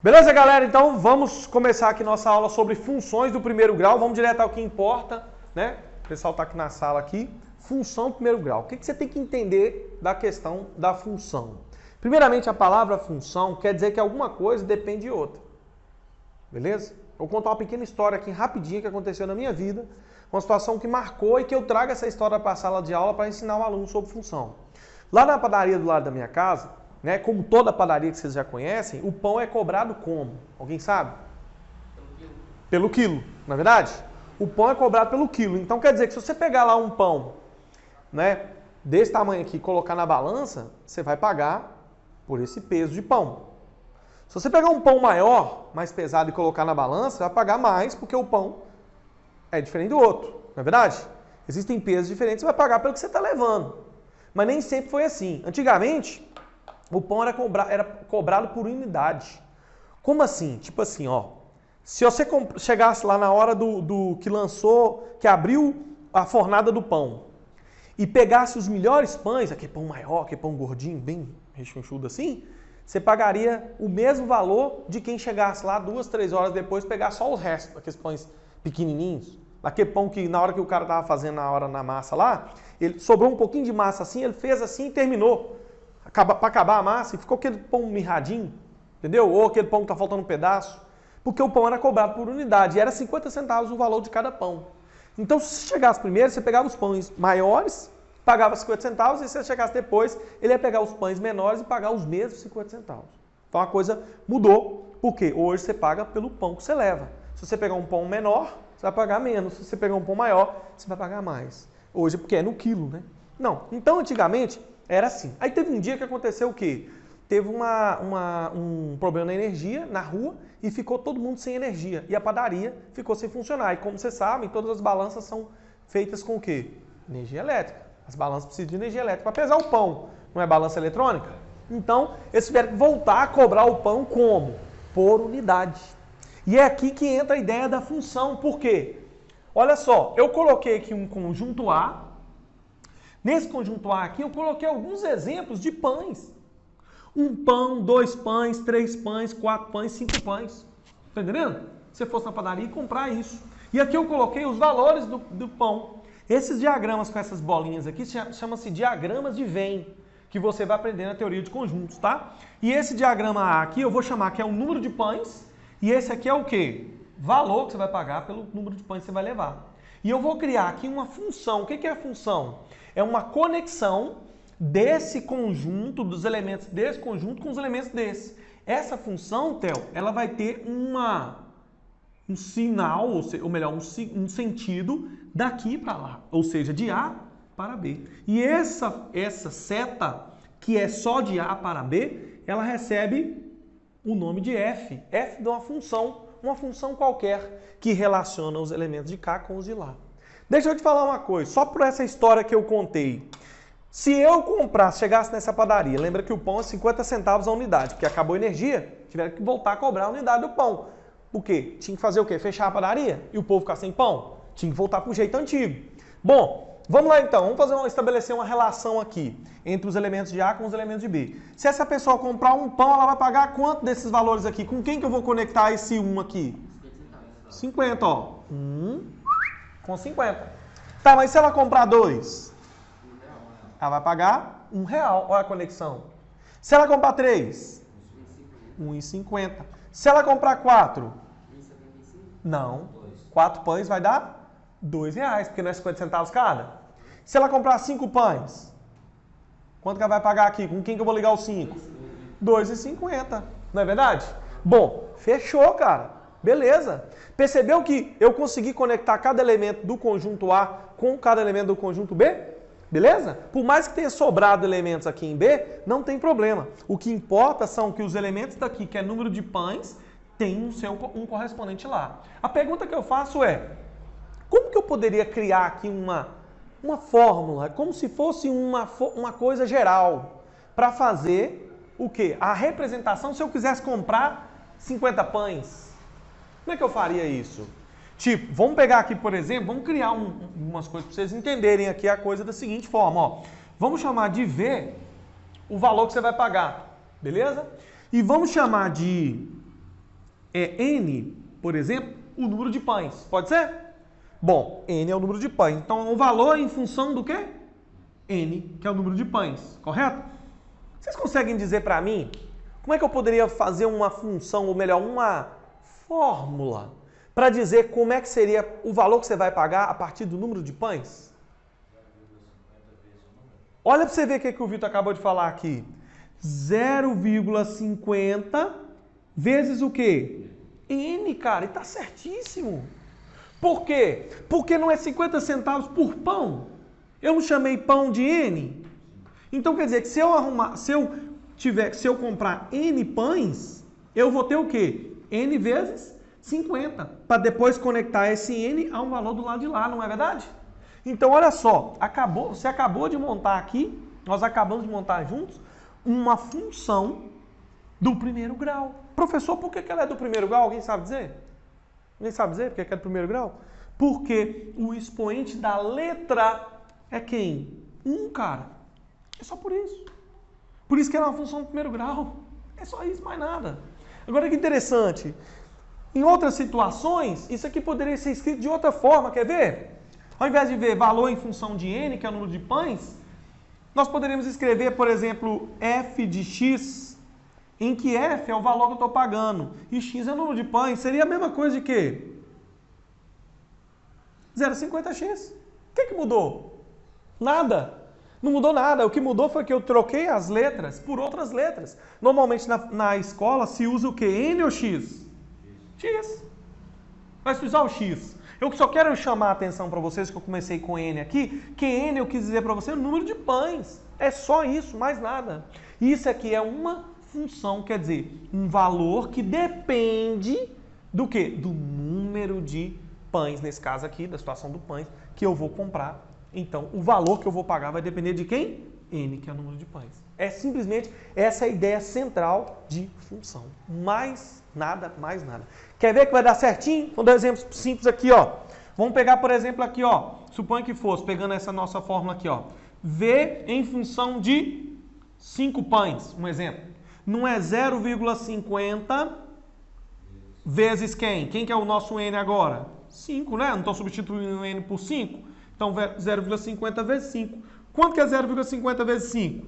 Beleza, galera? Então vamos começar aqui nossa aula sobre funções do primeiro grau. Vamos direto ao que importa, né? O pessoal está aqui na sala aqui. Função do primeiro grau. O que você tem que entender da questão da função? Primeiramente, a palavra função quer dizer que alguma coisa depende de outra. Beleza? Vou contar uma pequena história aqui rapidinho que aconteceu na minha vida. Uma situação que marcou e que eu trago essa história para a sala de aula para ensinar o aluno sobre função. Lá na padaria do lado da minha casa, né, como toda padaria que vocês já conhecem, o pão é cobrado como? Alguém sabe? Pelo quilo, não é verdade? O pão é cobrado pelo quilo. Então quer dizer que se você pegar lá um pão, né, desse tamanho aqui e colocar na balança, você vai pagar por esse peso de pão. Se você pegar um pão maior, mais pesado e colocar na balança, você vai pagar mais porque o pão é diferente do outro, não é verdade? Existem pesos diferentes, você vai pagar pelo que você está levando. Mas nem sempre foi assim. Antigamente, o pão era cobrado por unidade. Como assim? Tipo assim, ó. Se você chegasse lá na hora do que lançou, que abriu a fornada do pão, e pegasse os melhores pães, aquele pão maior, aquele pão gordinho, bem rechonchudo assim, você pagaria o mesmo valor de quem chegasse lá 2, 3 horas depois pegar só o resto, aqueles pães pequenininhos. Aquele pão que na hora que o cara tava fazendo na massa lá, ele sobrou um pouquinho de massa assim, ele fez assim e terminou. Para acabar a massa e ficou aquele pão mirradinho, entendeu? Ou aquele pão que está faltando um pedaço. Porque o pão era cobrado por unidade e era 50 centavos o valor de cada pão. Então, se você chegasse primeiro, você pegava os pães maiores, pagava 50 centavos, e se você chegasse depois, ele ia pegar os pães menores e pagar os mesmos 50 centavos. Então, a coisa mudou, porque hoje você paga pelo pão que você leva. Se você pegar um pão menor, você vai pagar menos. Se você pegar um pão maior, você vai pagar mais. Hoje, porque é no quilo, né? Não. Então, antigamente, era assim. Aí teve um dia que aconteceu o quê? Teve um problema na energia, na rua, e ficou todo mundo sem energia. E a padaria ficou sem funcionar. E como vocês sabem, todas as balanças são feitas com o quê? Energia elétrica. As balanças precisam de energia elétrica para pesar o pão. Não é balança eletrônica? Então, eles tiveram que voltar a cobrar o pão como? Por unidade. E é aqui que entra a ideia da função. Por quê? Olha só, eu coloquei aqui um conjunto A. Nesse conjunto A aqui, eu coloquei alguns exemplos de pães. Um pão, 2 pães, 3 pães, 4 pães, 5 pães. Tá entendendo? Se você fosse na padaria e comprar isso. E aqui eu coloquei os valores do pão. Esses diagramas com essas bolinhas aqui chama-se diagramas de Venn, que você vai aprender na teoria de conjuntos, tá? E esse diagrama A aqui eu vou chamar que é o número de pães. E esse aqui é o quê? Valor que você vai pagar pelo número de pães que você vai levar. E eu vou criar aqui uma função. O que é a função? É uma conexão desse conjunto, dos elementos desse conjunto com os elementos desse. Essa função, Theo, ela vai ter um sinal, ou melhor, um sentido daqui para lá. Ou seja, de A para B. E essa seta, que é só de A para B, ela recebe o nome de F. F de uma função qualquer, que relaciona os elementos de cá com os de lá. Deixa eu te falar uma coisa, só por essa história que eu contei. Se eu chegasse nessa padaria, lembra que o pão é 50 centavos a unidade, porque acabou a energia, tiveram que voltar a cobrar a unidade do pão. Por quê? Tinha que fazer o quê? Fechar a padaria e o povo ficar sem pão? Tinha que voltar para o jeito antigo. Bom, vamos lá então, vamos estabelecer uma relação aqui entre os elementos de A com os elementos de B. Se essa pessoa comprar um pão, ela vai pagar quanto desses valores aqui? Com quem que eu vou conectar esse 1 aqui? 50, ó. 1 com 50. Tá, mas se ela comprar 2? Ela vai pagar R$1. Olha a conexão. Se ela comprar 3? R$1,50. Se ela comprar 4? Não. 4 pães vai dar R$2, porque não é 50 centavos cada. Se ela comprar 5 pães? Quanto que ela vai pagar aqui? Com quem que eu vou ligar os 5? R$2,50. Não é verdade? Bom, fechou, cara. Beleza. Percebeu que eu consegui conectar cada elemento do conjunto A com cada elemento do conjunto B? Beleza? Por mais que tenha sobrado elementos aqui em B, não tem problema. O que importa são que os elementos daqui, que é número de pães, tem um correspondente lá. A pergunta que eu faço é, como que eu poderia criar aqui uma fórmula, como se fosse uma coisa geral, para fazer o quê? A representação, se eu quisesse comprar 50 pães, como é que eu faria isso? Tipo, vamos pegar aqui, por exemplo, vamos criar umas coisas para vocês entenderem aqui a coisa da seguinte forma, ó. Vamos chamar de V o valor que você vai pagar, beleza? E vamos chamar de é N, por exemplo, o número de pães. Pode ser? Bom, N é o número de pães. Então, o valor é em função do quê? N, que é o número de pães. Correto? Vocês conseguem dizer para mim como é que eu poderia fazer uma função, ou melhor, uma fórmula, para dizer como é que seria o valor que você vai pagar a partir do número de pães? Olha para você ver o que o Vitor acabou de falar aqui. 0,50 vezes o quê? N, cara, e tá certíssimo. Por quê? Porque não é 50 centavos por pão. Eu não chamei pão de N. Então quer dizer que se eu comprar N pães, eu vou ter o quê? N vezes 50. Para depois conectar esse N a um valor do lado de lá, não é verdade? Então olha só, você acabou de montar aqui, nós acabamos de montar juntos, uma função do primeiro grau. Professor, por que ela é do primeiro grau? Alguém sabe dizer? Alguém sabe dizer por que ela é do primeiro grau? Porque o expoente da letra é quem? 1, cara. É só por isso. Por isso que ela é uma função do primeiro grau. É só isso, mais nada. Agora que interessante. Em outras situações, isso aqui poderia ser escrito de outra forma. Quer ver? Ao invés de ver valor em função de N, que é o número de pães, nós poderíamos escrever, por exemplo, f de x, em que f é o valor que eu estou pagando e x é o número de pães. Seria a mesma coisa de quê? 0,50x. O que mudou? Nada. Não mudou nada. O que mudou foi que eu troquei as letras por outras letras. Normalmente na escola se usa o quê? N ou x? X. Vai se usar o x. Eu só quero chamar a atenção para vocês, que eu comecei com N aqui, que N eu quis dizer para você o número de pães. É só isso, mais nada. Isso aqui é uma função, quer dizer, um valor que depende do quê? Do número de pães, nesse caso aqui, da situação do pães, que eu vou comprar. Então, o valor que eu vou pagar vai depender de quem? N, que é o número de pães. É simplesmente essa a ideia central de função. Mais nada, mais nada. Quer ver que vai dar certinho? Vou dar um exemplo simples aqui, ó. Vamos pegar, por exemplo, aqui, ó. Suponha que fosse, pegando essa nossa fórmula aqui, ó. V em função de 5 pães, um exemplo. Não é 0,50 vezes quem? Quem que é o nosso N agora? 5, né? Não estou substituindo o N por 5. Então, 0,50 vezes 5. Quanto que é 0,50 vezes 5?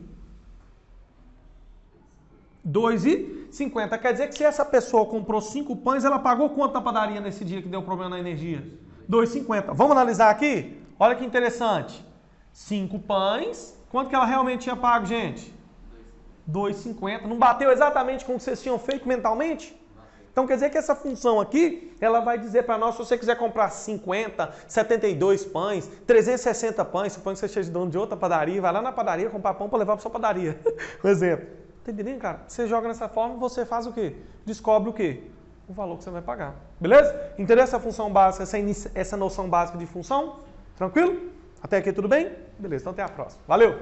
2,50. Quer dizer que se essa pessoa comprou 5 pães, ela pagou quanto na padaria nesse dia que deu problema na energia? 2,50. Vamos analisar aqui? Olha que interessante. 5 pães. Quanto que ela realmente tinha pago, gente? 2,50. Não bateu exatamente com o que vocês tinham feito mentalmente? Então quer dizer que essa função aqui, ela vai dizer para nós, se você quiser comprar 50, 72 pães, 360 pães, suponho que você seja dono de outra padaria, vai lá na padaria comprar pão para levar para sua padaria. Um exemplo. Tá entendendo, cara? Você joga nessa forma, você faz o quê? Descobre o quê? O valor que você vai pagar. Beleza? Entendeu essa função básica, essa noção básica de função? Tranquilo? Até aqui tudo bem? Beleza, então até a próxima. Valeu!